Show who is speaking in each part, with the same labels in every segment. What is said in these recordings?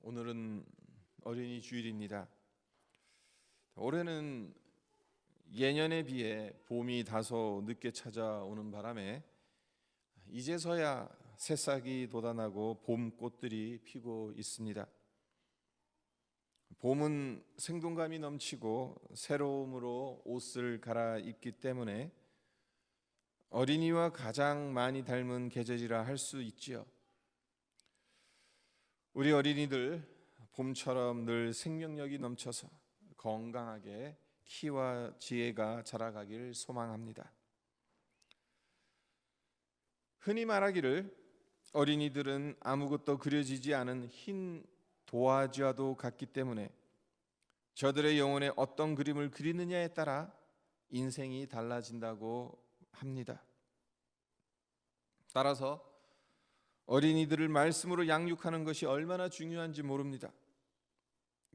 Speaker 1: 오늘은 어린이 주일입니다. 올해는 예년에 비해 봄이 다소 늦게 찾아오는 바람에 이제서야 새싹이 돋아나고 봄꽃들이 피고 있습니다. 봄은 생동감이 넘치고 새로움으로 옷을 갈아입기 때문에 어린이와 가장 많이 닮은 계절이라 할 수 있지요. 우리 어린이들 봄처럼 늘 생명력이 넘쳐서 건강하게 키와 지혜가 자라가길 소망합니다. 흔히 말하기를 어린이들은 아무것도 그려지지 않은 흰 도화지와도 같기 때문에 저들의 영혼에 어떤 그림을 그리느냐에 따라 인생이 달라진다고 합니다. 따라서 어린이들을 말씀으로 양육하는 것이 얼마나 중요한지 모릅니다.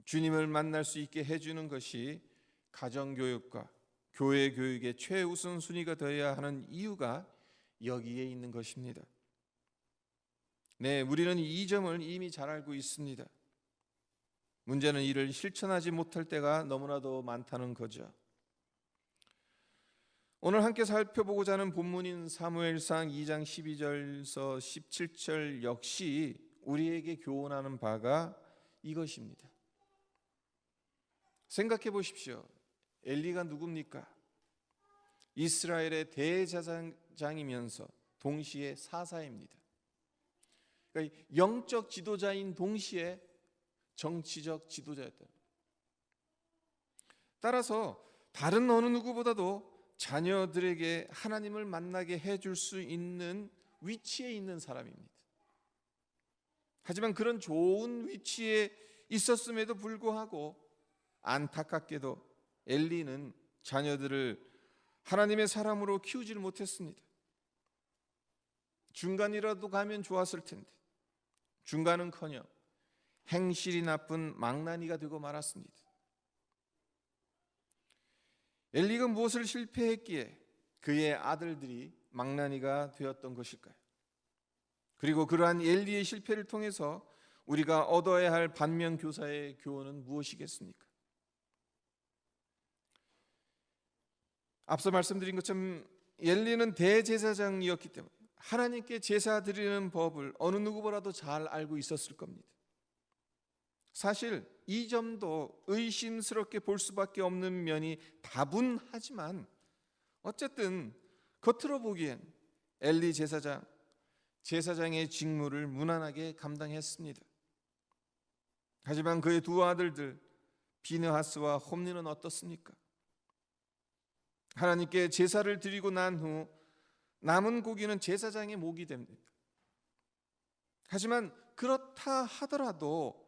Speaker 1: 주님을 만날 수 있게 해주는 것이 가정교육과 교회 교육의 최우선 순위가 되어야 하는 이유가 여기에 있는 것입니다. 네, 우리는 이 점을 이미 잘 알고 있습니다. 문제는 이를 실천하지 못할 때가 너무나도 많다는 거죠. 오늘 함께 살펴보고자 하는 본문인 사무엘상 2장 12절에서 17절 역시 우리에게 교훈하는 바가 이것입니다. 생각해 보십시오. 엘리가 누굽니까? 이스라엘의 대제사장이면서 동시에 사사입니다. 그러니까 영적 지도자인 동시에 정치적 지도자였다. 따라서 다른 어느 누구보다도 자녀들에게 하나님을 만나게 해줄 수 있는 위치에 있는 사람입니다. 하지만 그런 좋은 위치에 있었음에도 불구하고 안타깝게도 엘리는 자녀들을 하나님의 사람으로 키우지를 못했습니다. 중간이라도 가면 좋았을 텐데 중간은커녕 행실이 나쁜 망나니가 되고 말았습니다. 엘리가 무엇을 실패했기에 그의 아들들이 망나니가 되었던 것일까요? 그리고 그러한 엘리의 실패를 통해서 우리가 얻어야 할 반면교사의 교훈은 무엇이겠습니까? 앞서 말씀드린 것처럼 엘리는 대제사장이었기 때문에 하나님께 제사 드리는 법을 어느 누구보다도 잘 알고 있었을 겁니다. 사실 이 점도 의심스럽게 볼 수밖에 없는 면이 다분하지만 어쨌든 겉으로 보기엔 엘리 제사장의 직무를 무난하게 감당했습니다. 하지만 그의 두 아들들 비느하스와 홈리는 어떻습니까? 하나님께 제사를 드리고 난 후 남은 고기는 제사장의 몫이 됩니다. 하지만 그렇다 하더라도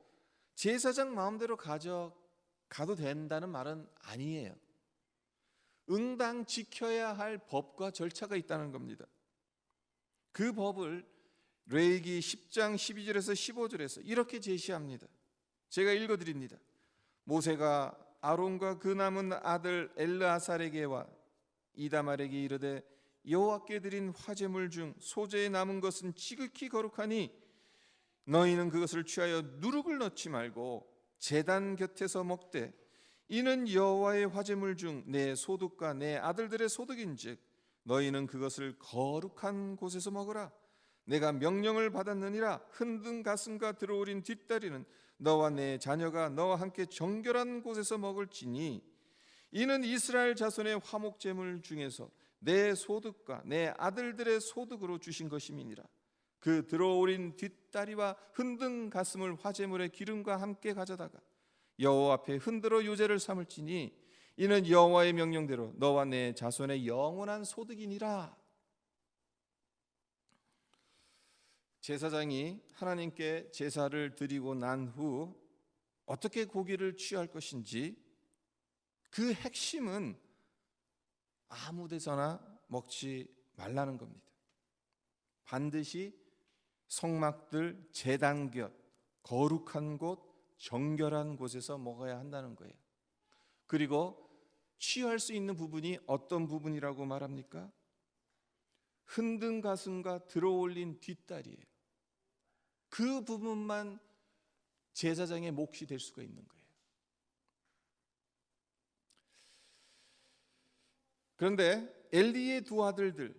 Speaker 1: 제사장 마음대로 가져가도 된다는 말은 아니에요. 응당 지켜야 할 법과 절차가 있다는 겁니다. 그 법을 레위기 10장 12절에서 15절에서 이렇게 제시합니다. 제가 읽어드립니다. 모세가 아론과 그 남은 아들 엘르아살에게와 이다말에게 이르되 여호와께 드린 화제물 중 소재에 남은 것은 지극히 거룩하니 너희는 그것을 취하여 누룩을 넣지 말고 제단 곁에서 먹되 이는 여호와의 화제물 중 내 소득과 내 아들들의 소득인즉 너희는 그것을 거룩한 곳에서 먹으라. 내가 명령을 받았느니라. 흔든 가슴과 들어오린 뒷다리는 너와 내 자녀가 너와 함께 정결한 곳에서 먹을지니 이는 이스라엘 자손의 화목제물 중에서 내 소득과 내 아들들의 소득으로 주신 것임이니라. 그 들어오린 뒷다리와 흔든 가슴을 화제물의 기름과 함께 가져다가 여호와 앞에 흔들어 요제를 삼을지니 이는 여호와의 명령대로 너와 내 자손의 영원한 소득이니라. 제사장이 하나님께 제사를 드리고 난 후 어떻게 고기를 취할 것인지 그 핵심은 아무 데서나 먹지 말라는 겁니다. 반드시 성막들 제단 곁 거룩한 곳 정결한 곳에서 먹어야 한다는 거예요. 그리고 취할 수 있는 부분이 어떤 부분이라고 말합니까? 흔든 가슴과 들어올린 뒷다리예요. 그 부분만 제사장의 몫이 될 수가 있는 거예요. 그런데 엘리의 두 아들들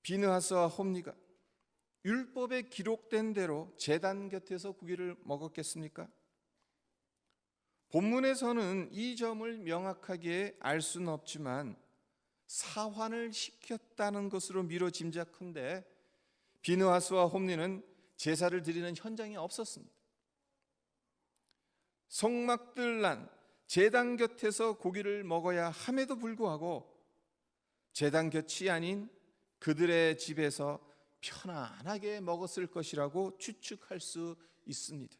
Speaker 1: 비느하스와 홈니가 율법에 기록된 대로 제단 곁에서 고기를 먹었겠습니까? 본문에서는 이 점을 명확하게 알 수는 없지만 사환을 시켰다는 것으로 미뤄 짐작컨대 비느하스와 홈니는 제사를 드리는 현장에 없었습니다. 성막들 난 제단 곁에서 고기를 먹어야 함에도 불구하고 제단 곁이 아닌 그들의 집에서 편안하게 먹었을 것이라고 추측할 수 있습니다.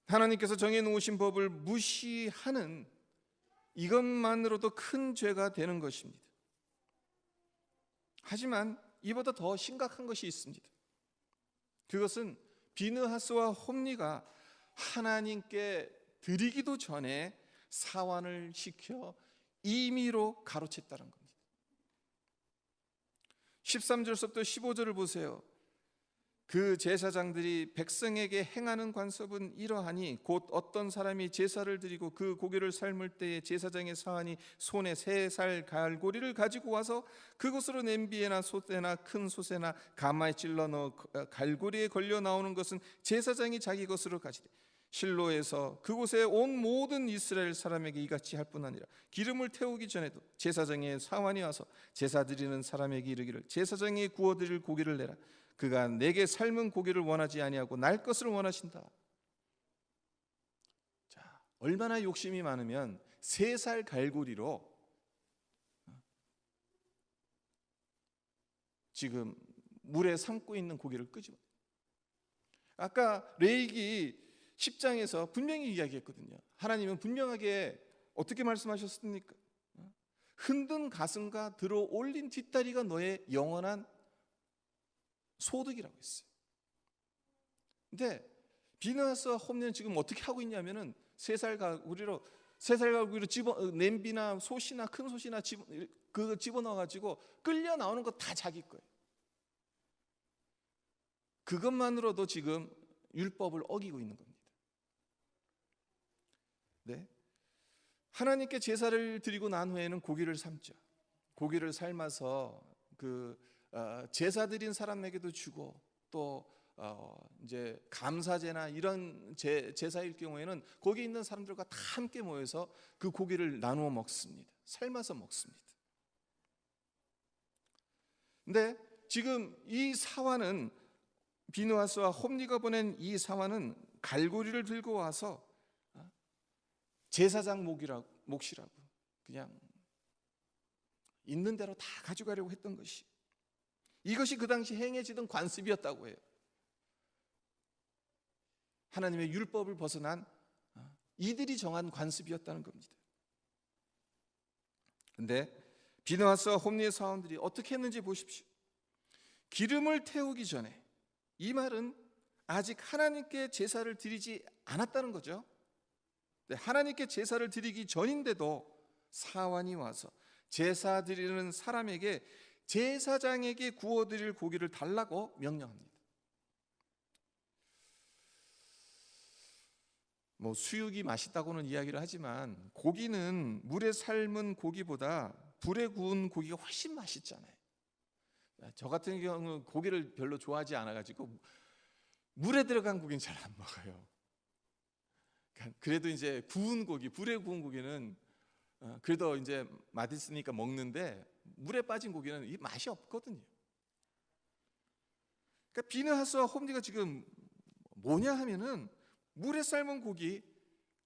Speaker 1: 하나님께서 정해놓으신 법을 무시하는 이것만으로도 큰 죄가 되는 것입니다. 하지만 이보다 더 심각한 것이 있습니다. 그것은 비느하스와 홈니가 하나님께 드리기도 전에 사환을 시켜 임의로 가로챘다는 겁니다. 13절부터 15절을 보세요. 그 제사장들이 백성에게 행하는 관습은 이러하니 곧 어떤 사람이 제사를 드리고 그 고기를 삶을 때에 제사장의 사환이 손에 3살 갈고리를 가지고 와서 그곳으로 냄비에나 솥에나 큰 솥에나 가마에 찔러 넣어 갈고리에 걸려 나오는 것은 제사장이 자기 것으로 가지되 실로에서 그곳에 온 모든 이스라엘 사람에게 이같이 할 뿐 아니라 기름을 태우기 전에도 제사장의 사환이 와서 제사 드리는 사람에게 이르기를 제사장이 구워드릴 고기를 내라. 그가 내게 삶은 고기를 원하지 아니하고 날 것을 원하신다. 자, 얼마나 욕심이 많으면 3살 갈고리로 지금 물에 삶고 있는 고기를 끄집어내요. 아까 레위기 10장에서 분명히 이야기했거든요. 하나님은 분명하게 어떻게 말씀하셨습니까? 흔든 가슴과 들어 올린 뒷다리가 너의 영원한 소득이라고 했어요. 근데 비느하스와 홈니는 지금 어떻게 하고 있냐면은 3살 갈고리로 냄비나 솥이나 큰 솥이나 그거 집어넣어 가지고 끌려 나오는 거 다 자기 거예요. 그것만으로도 지금 율법을 어기고 있는 겁니다. 네. 하나님께 제사를 드리고 난 후에는 고기를 삶죠. 고기를 삶아서 제사 드린 사람에게도 주고 또 이제 감사제나 이런 제사일 경우에는 거기 있는 사람들과 다 함께 모여서 그 고기를 나누어 먹습니다. 삶아서 먹습니다. 근데 지금 이 사환은 비느하스와 홈니가 보낸 이 사환은 갈고리를 들고 와서 제사장 몫이라고 그냥 있는 대로 다 가져가려고 했던 것이 이것이 그 당시 행해지던 관습이었다고 해요. 하나님의 율법을 벗어난 이들이 정한 관습이었다는 겁니다. 그런데 비느하스와 홈니의 사원들이 어떻게 했는지 보십시오. 기름을 태우기 전에, 이 말은 아직 하나님께 제사를 드리지 않았다는 거죠. 하나님께 제사를 드리기 전인데도 사환이 와서 제사 드리는 사람에게 제사장에게 구워드릴 고기를 달라고 명령합니다. 수육이 맛있다고는 이야기를 하지만 고기는 물에 삶은 고기보다 불에 구운 고기가 훨씬 맛있잖아요. 저 같은 경우는 고기를 별로 좋아하지 않아가지고 물에 들어간 고기는 잘 안 먹어요. 그래도 이제 구운 고기, 불에 구운 고기는 그래도 이제 맛있으니까 먹는데 물에 빠진 고기는 이 맛이 없거든요. 그러니까 비느하스와 홈니가 지금 뭐냐 하면은 물에 삶은 고기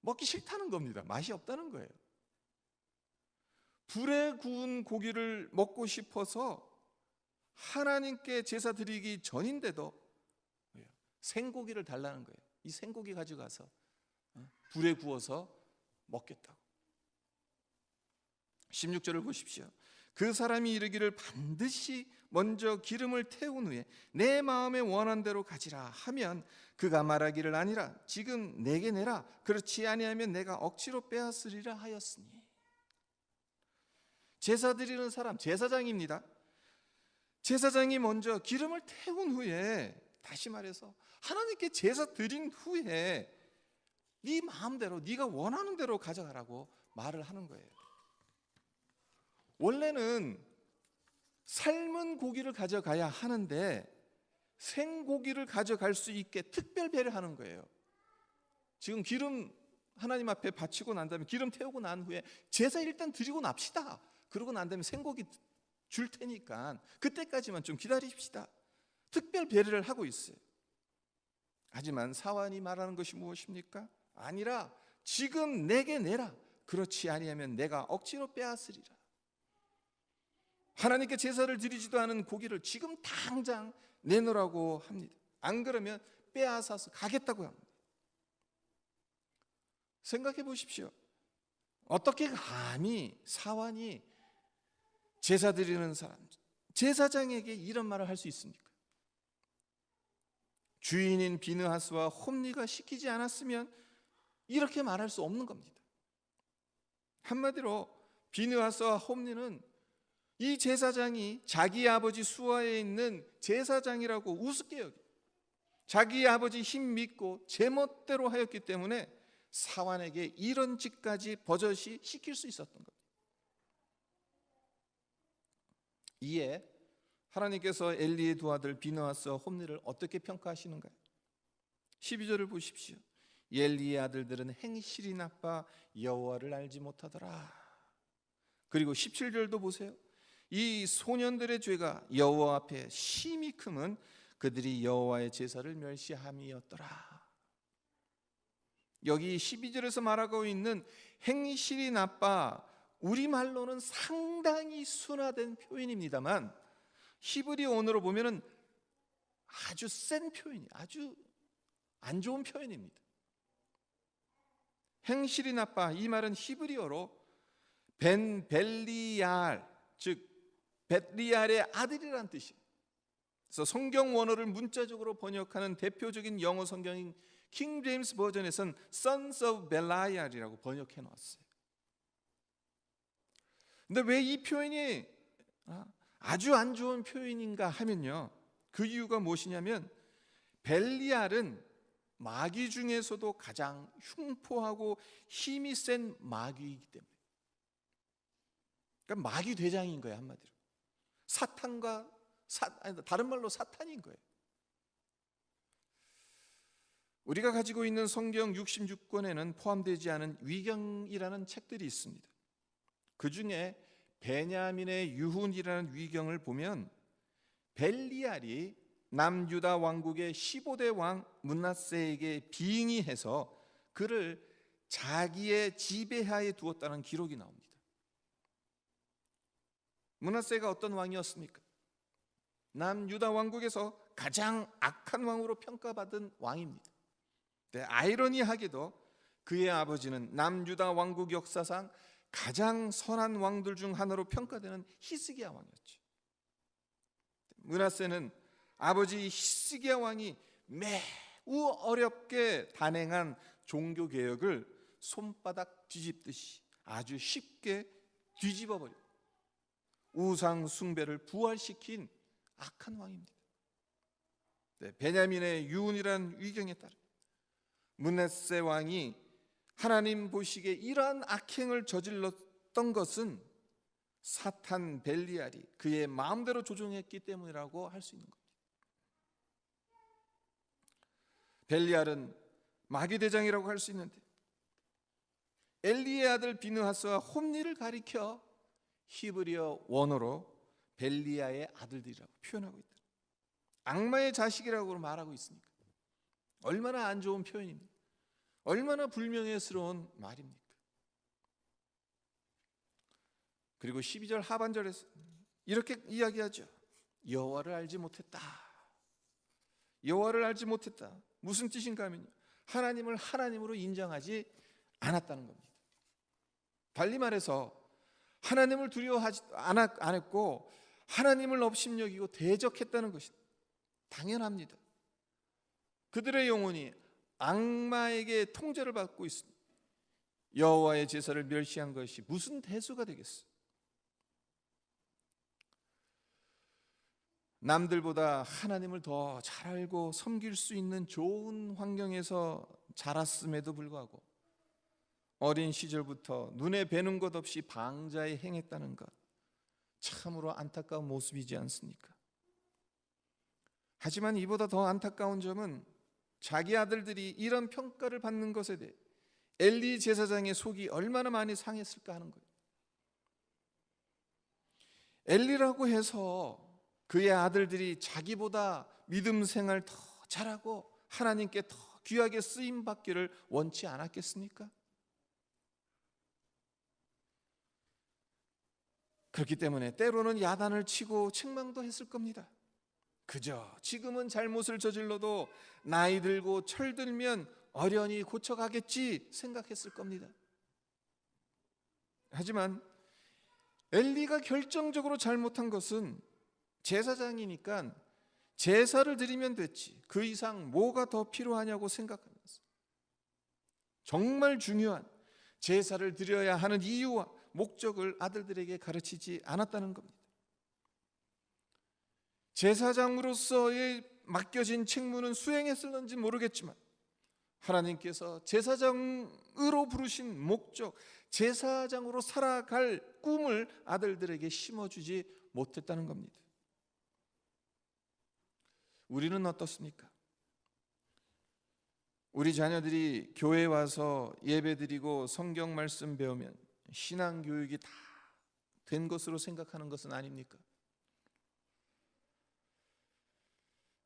Speaker 1: 먹기 싫다는 겁니다. 맛이 없다는 거예요. 불에 구운 고기를 먹고 싶어서 하나님께 제사 드리기 전인데도 생고기를 달라는 거예요. 이 생고기 가져가서 불에 구워서 먹겠다고. 16절을 보십시오. 그 사람이 이르기를 반드시 먼저 기름을 태운 후에 내 마음에 원한 대로 가지라 하면 그가 말하기를 아니라 지금 내게 내라 그렇지 아니하면 내가 억지로 빼앗으리라 하였으니. 제사 드리는 사람 제사장입니다. 제사장이 먼저 기름을 태운 후에 다시 말해서 하나님께 제사 드린 후에 네 마음대로 네가 원하는 대로 가져가라고 말을 하는 거예요. 원래는 삶은 고기를 가져가야 하는데 생고기를 가져갈 수 있게 특별 배려하는 거예요. 지금 기름 하나님 앞에 바치고 난 다음에 기름 태우고 난 후에 제사 일단 드리고 납시다. 그러고 난 다음에 생고기 줄 테니까 그때까지만 좀 기다립시다. 특별 배려를 하고 있어요. 하지만 사완이 말하는 것이 무엇입니까? 아니라 지금 내게 내라. 그렇지 아니하면 내가 억지로 빼앗으리라. 하나님께 제사를 드리지도 않은 고기를 지금 당장 내놓으라고 합니다. 안 그러면 빼앗아서 가겠다고 합니다. 생각해 보십시오. 어떻게 감히 사완이 제사 드리는 사람, 제사장에게 이런 말을 할 수 있습니까? 주인인 비느하스와 홈리가 시키지 않았으면 이렇게 말할 수 없는 겁니다. 한마디로 비느하스와 홈리는 이 제사장이 자기 아버지 수하에 있는 제사장이라고 우습게 여기, 자기 아버지 힘 믿고 제멋대로 하였기 때문에 사완에게 이런 짓까지 버젓이 시킬 수 있었던 겁니다. 이에 하나님께서 엘리의 두 아들 비느하스와 홈리를 어떻게 평가하시는가요? 12절을 보십시오. 엘리의 아들들은 행실이 나빠 여호와를 알지 못하더라. 그리고 17절도 보세요. 이 소년들의 죄가 여호와 앞에 심히 크면 그들이 여호와의 제사를 멸시함이었더라. 여기 12절에서 말하고 있는 행실이 나빠, 우리말로는 상당히 순화된 표현입니다만 히브리 언어로 보면은 아주 센 표현이, 아주 안 좋은 표현입니다. 행실이 나빠, 이 말은 히브리어로 벤벨리알, 즉 벳리알의 아들이란 뜻이에요. 그래서 성경 원어를 문자적으로 번역하는 대표적인 영어 성경인 킹 제임스 버전에서는 Sons of Belial이라고 번역해 놓았어요. 근데 왜 이 표현이 아주 안 좋은 표현인가 하면요, 그 이유가 무엇이냐면 벨리알은 마귀 중에서도 가장 흉포하고 힘이 센 마귀이기 때문에, 그러니까 마귀 대장인 거예요. 한마디로 사탄과 다른 말로 사탄인 거예요. 우리가 가지고 있는 성경 66권에는 포함되지 않은 위경이라는 책들이 있습니다. 그 중에 베냐민의 유훈이라는 위경을 보면 벨리알이 남유다 왕국의 15대 왕 므낫세에게 빙의해서 그를 자기의 지배하에 두었다는 기록이 나옵니다. 므낫세가 어떤 왕이었습니까? 남유다 왕국에서 가장 악한 왕으로 평가받은 왕입니다. 네, 아이러니하게도 그의 아버지는 남유다 왕국 역사상 가장 선한 왕들 중 하나로 평가되는 히스기야 왕이었죠. 므낫세는 아버지 히스기야 왕이 매우 어렵게 단행한 종교 개혁을 손바닥 뒤집듯이 아주 쉽게 뒤집어버리고 우상 숭배를 부활시킨 악한 왕입니다. 네, 베냐민의 유훈이라는 위경에 따라 므낫세 왕이 하나님 보시기에 이러한 악행을 저질렀던 것은 사탄 벨리알이 그의 마음대로 조종했기 때문이라고 할 수 있는 겁니다. 벨리알은 마귀 대장이라고 할 수 있는데 엘리의 아들 비느하스와 홈리를 가리켜 히브리어 원어로 벨리야의 아들들이라고 표현하고 있다. 악마의 자식이라고 말하고 있으니까 얼마나 안 좋은 표현입니까? 얼마나 불명예스러운 말입니까? 그리고 12절 하반절에서 이렇게 이야기하죠. 여호와를 알지 못했다. 여호와를 알지 못했다. 무슨 뜻인가 하면요, 하나님을 하나님으로 인정하지 않았다는 겁니다. 달리 말해서 하나님을 두려워하지 않았고 하나님을 업신여기고 대적했다는 것입니다. 당연합니다. 그들의 영혼이 악마에게 통제를 받고 있습니다. 여호와의 제사를 멸시한 것이 무슨 대수가 되겠어요? 남들보다 하나님을 더 잘 알고 섬길 수 있는 좋은 환경에서 자랐음에도 불구하고 어린 시절부터 눈에 뵈는 것 없이 방자에 행했다는 것, 참으로 안타까운 모습이지 않습니까? 하지만 이보다 더 안타까운 점은 자기 아들들이 이런 평가를 받는 것에 대해 엘리 제사장의 속이 얼마나 많이 상했을까 하는 거예요. 엘리라고 해서 그의 아들들이 자기보다 믿음 생활 더 잘하고 하나님께 더 귀하게 쓰임 받기를 원치 않았겠습니까? 그렇기 때문에 때로는 야단을 치고 책망도 했을 겁니다. 그저 지금은 잘못을 저질러도 나이 들고 철들면 어련히 고쳐가겠지 생각했을 겁니다. 하지만 엘리가 결정적으로 잘못한 것은 제사장이니까 제사를 드리면 됐지 그 이상 뭐가 더 필요하냐고 생각하면서 정말 중요한 제사를 드려야 하는 이유와 목적을 아들들에게 가르치지 않았다는 겁니다. 제사장으로서의 맡겨진 책무는 수행했을는지 모르겠지만 하나님께서 제사장으로 부르신 목적, 제사장으로 살아갈 꿈을 아들들에게 심어주지 못했다는 겁니다. 우리는 어떻습니까? 우리 자녀들이 교회에 와서 예배드리고 성경 말씀 배우면 신앙 교육이 다 된 것으로 생각하는 것은 아닙니까?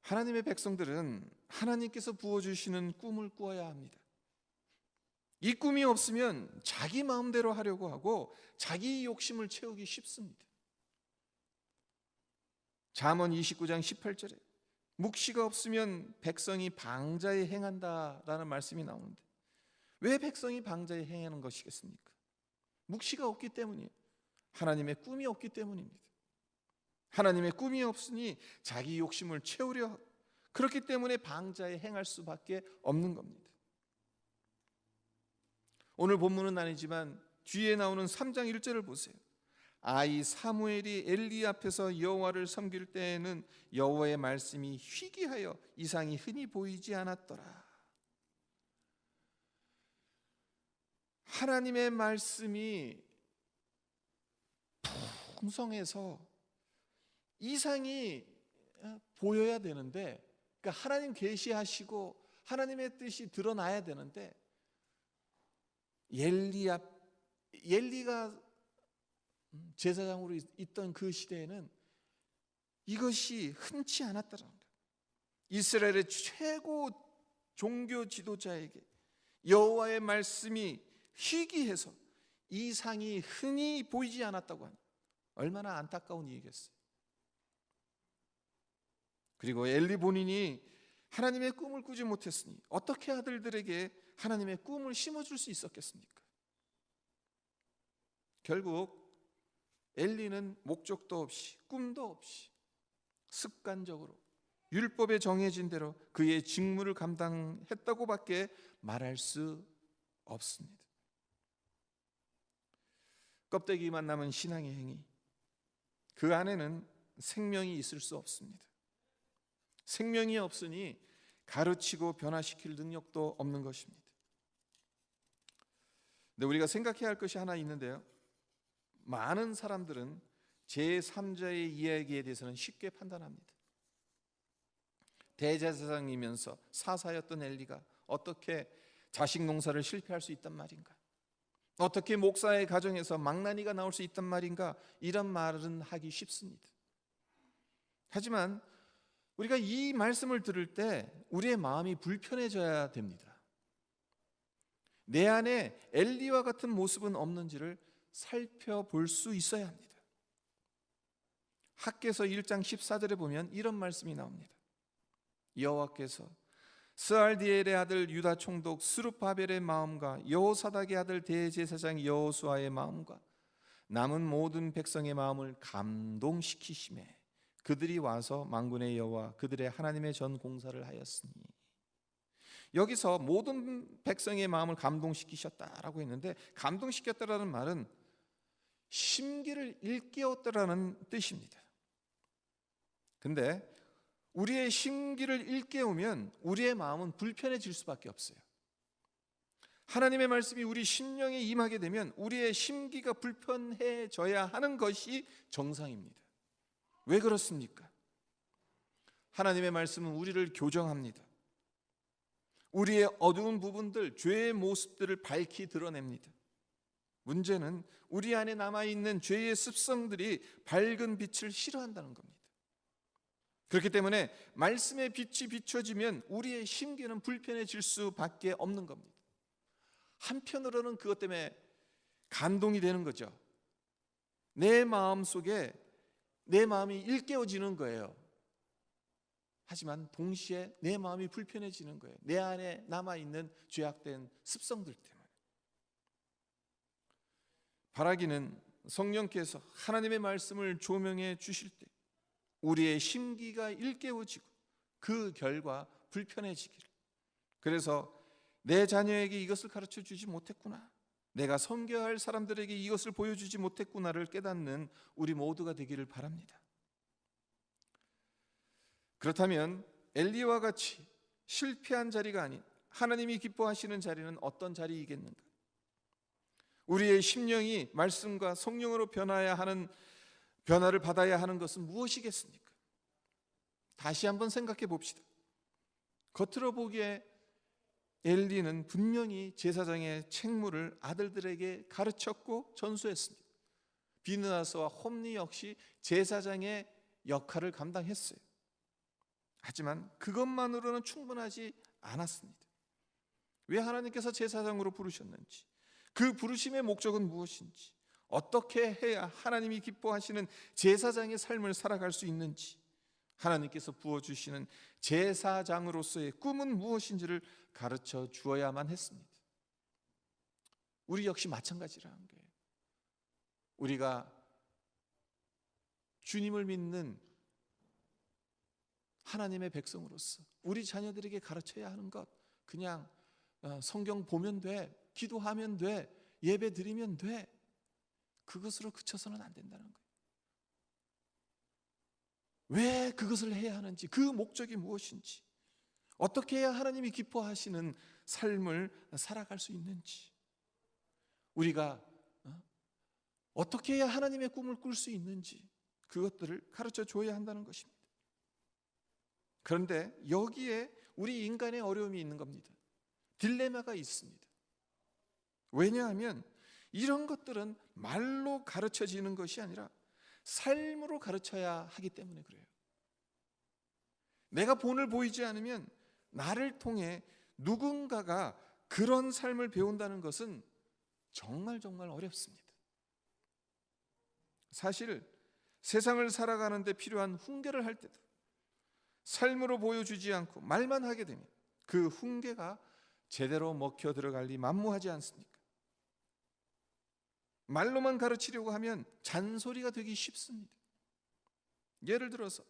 Speaker 1: 하나님의 백성들은 하나님께서 부어주시는 꿈을 꾸어야 합니다. 이 꿈이 없으면 자기 마음대로 하려고 하고 자기 욕심을 채우기 쉽습니다. 잠언 29장 18절에 묵시가 없으면 백성이 방자에 행한다라는 말씀이 나오는데 왜 백성이 방자에 행하는 것이겠습니까? 묵시가 없기 때문이에요. 하나님의 꿈이 없기 때문입니다. 하나님의 꿈이 없으니 자기 욕심을 채우려 하고 그렇기 때문에 방자에 행할 수밖에 없는 겁니다. 오늘 본문은 아니지만 뒤에 나오는 3장 1절을 보세요. 아이 사무엘이 엘리 앞에서 여호와를 섬길 때에는 여호와의 말씀이 희귀하여 이상이 흔히 보이지 않았더라. 하나님의 말씀이 풍성해서 이상이 보여야 되는데, 그러니까 하나님 계시하시고 하나님의 뜻이 드러나야 되는데 엘리가 제사장으로 있던 그 시대에는 이것이 흔치 않았다는 거예요. 이스라엘의 최고 종교 지도자에게 여호와의 말씀이 희귀해서 이상이 흔히 보이지 않았다고 하는 얼마나 안타까운 일이겠어요. 그리고 엘리 본인이 하나님의 꿈을 꾸지 못했으니 어떻게 아들들에게 하나님의 꿈을 심어줄 수 있었겠습니까? 결국 엘리는 목적도 없이 꿈도 없이 습관적으로 율법에 정해진 대로 그의 직무를 감당했다고밖에 말할 수 없습니다. 껍데기만 남은 신앙의 행위, 그 안에는 생명이 있을 수 없습니다. 생명이 없으니 가르치고 변화시킬 능력도 없는 것입니다. 근데 우리가 생각해야 할 것이 하나 있는데요, 많은 사람들은 제3자의 이야기에 대해서는 쉽게 판단합니다. 대제사장이면서 사사였던 엘리가 어떻게 자식 농사를 실패할 수 있단 말인가? 어떻게 목사의 가정에서 망나니가 나올 수 있단 말인가? 이런 말은 하기 쉽습니다. 하지만 우리가 이 말씀을 들을 때 우리의 마음이 불편해져야 됩니다. 내 안에 엘리와 같은 모습은 없는지를 살펴볼 수 있어야 합니다. 학개서 1장 14절에 보면 이런 말씀이 나옵니다. 여호와께서 스알디엘의 아들 유다 총독 스룹바벨의 마음과 여호사닥의 아들 대제사장 여호수아의 마음과 남은 모든 백성의 마음을 감동시키시매 그들이 와서 만군의 여호와 그들의 하나님의 전 공사를 하였으니, 여기서 모든 백성의 마음을 감동시키셨다라고 했는데, 감동시켰다라는 말은 심기를 일깨웠다라는 뜻입니다. 근데 우리의 심기를 일깨우면 우리의 마음은 불편해질 수밖에 없어요. 하나님의 말씀이 우리 심령에 임하게 되면 우리의 심기가 불편해져야 하는 것이 정상입니다. 왜 그렇습니까? 하나님의 말씀은 우리를 교정합니다. 우리의 어두운 부분들, 죄의 모습들을 밝히 드러냅니다. 문제는 우리 안에 남아있는 죄의 습성들이 밝은 빛을 싫어한다는 겁니다. 그렇기 때문에 말씀의 빛이 비춰지면 우리의 심기는 불편해질 수밖에 없는 겁니다. 한편으로는 그것 때문에 감동이 되는 거죠. 내 마음 속에 내 마음이 일깨워지는 거예요. 하지만 동시에 내 마음이 불편해지는 거예요. 내 안에 남아있는 죄악된 습성들 때문에. 바라기는 성령께서 하나님의 말씀을 조명해 주실 때 우리의 심기가 일깨워지고 그 결과 불편해지기를. 그래서 내 자녀에게 이것을 가르쳐 주지 못했구나, 내가 섬겨야 할 사람들에게 이것을 보여주지 못했구나를 깨닫는 우리 모두가 되기를 바랍니다. 그렇다면 엘리와 같이 실패한 자리가 아닌 하나님이 기뻐하시는 자리는 어떤 자리이겠는가? 우리의 심령이 말씀과 성령으로 변화를 받아야 하는 것은 무엇이겠습니까? 다시 한번 생각해 봅시다. 겉으로 보기에 엘리는 분명히 제사장의 책무를 아들들에게 가르쳤고 전수했습니다. 비느하스와 홈리 역시 제사장의 역할을 감당했어요. 하지만 그것만으로는 충분하지 않았습니다. 왜 하나님께서 제사장으로 부르셨는지, 그 부르심의 목적은 무엇인지, 어떻게 해야 하나님이 기뻐하시는 제사장의 삶을 살아갈 수 있는지, 하나님께서 부어주시는 제사장으로서의 꿈은 무엇인지를 가르쳐 주어야만 했습니다. 우리 역시 마찬가지라는 거예요. 우리가 주님을 믿는 하나님의 백성으로서 우리 자녀들에게 가르쳐야 하는 것, 그냥 성경 보면 돼, 기도하면 돼, 예배 드리면 돼, 그것으로 그쳐서는 안 된다는 거예요. 왜 그것을 해야 하는지, 그 목적이 무엇인지, 어떻게 해야 하나님이 기뻐하시는 삶을 살아갈 수 있는지, 우리가 어떻게 해야 하나님의 꿈을 꿀 수 있는지, 그것들을 가르쳐 줘야 한다는 것입니다. 그런데 여기에 우리 인간의 어려움이 있는 겁니다. 딜레마가 있습니다. 왜냐하면 이런 것들은 말로 가르쳐지는 것이 아니라 삶으로 가르쳐야 하기 때문에 그래요. 내가 본을 보이지 않으면 나를 통해 누군가가 그런 삶을 배운다는 것은 정말 어렵습니다. 사실 세상을 살아가는 데 필요한 훈계를 할 때도 삶으로 보여주지 않고 말만 하게 되면 그 훈계가 제대로 먹혀 들어갈 리 만무하지 않습니까? 말로만 가르치려고 하면 잔소리가 되기 쉽습니다. 예를 들어서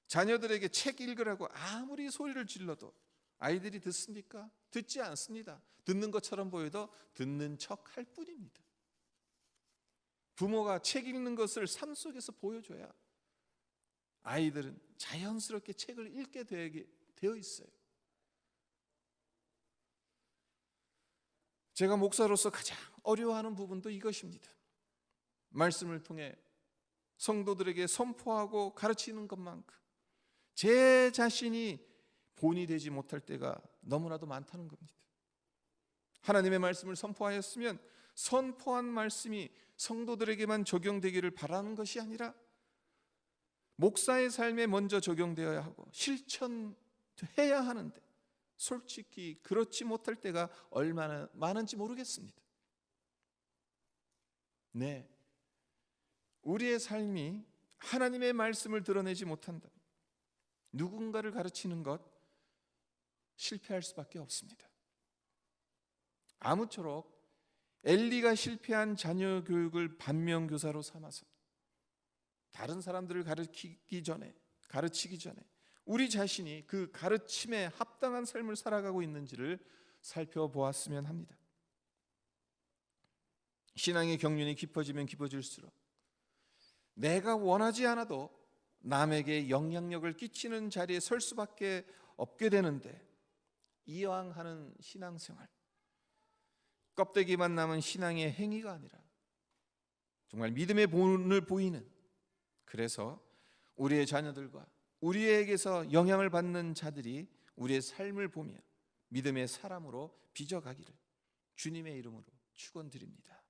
Speaker 1: 자녀들에게 책 읽으라고 아무리 소리를 질러도 아이들이 듣습니까? 듣지 않습니다. 듣는 것처럼 보여도 듣는 척 할 뿐입니다. 부모가 책 읽는 것을 삶 속에서 보여줘야 아이들은 자연스럽게 책을 읽게 되어 있어요. 제가 목사로서 가장 어려워하는 부분도 이것입니다. 말씀을 통해 성도들에게 선포하고 가르치는 것만큼 제 자신이 본이 되지 못할 때가 너무나도 많다는 겁니다. 하나님의 말씀을 선포하였으면 선포한 말씀이 성도들에게만 적용되기를 바라는 것이 아니라 목사의 삶에 먼저 적용되어야 하고 실천해야 하는데 솔직히 그렇지 못할 때가 얼마나 많은지 모르겠습니다. 네, 우리의 삶이 하나님의 말씀을 드러내지 못한다, 누군가를 가르치는 것 실패할 수밖에 없습니다. 아무쪼록 엘리가 실패한 자녀 교육을 반면교사로 삼아서 다른 사람들을 가르치기 전에 우리 자신이 그 가르침에 합당한 삶을 살아가고 있는지를 살펴보았으면 합니다. 신앙의 경륜이 깊어지면 깊어질수록 내가 원하지 않아도 남에게 영향력을 끼치는 자리에 설 수밖에 없게 되는데, 이왕 하는 신앙생활, 껍데기만 남은 신앙의 행위가 아니라 정말 믿음의 본을 보이는, 그래서 우리의 자녀들과 우리에게서 영향을 받는 자들이 우리의 삶을 보며 믿음의 사람으로 빚어가기를 주님의 이름으로 축원드립니다.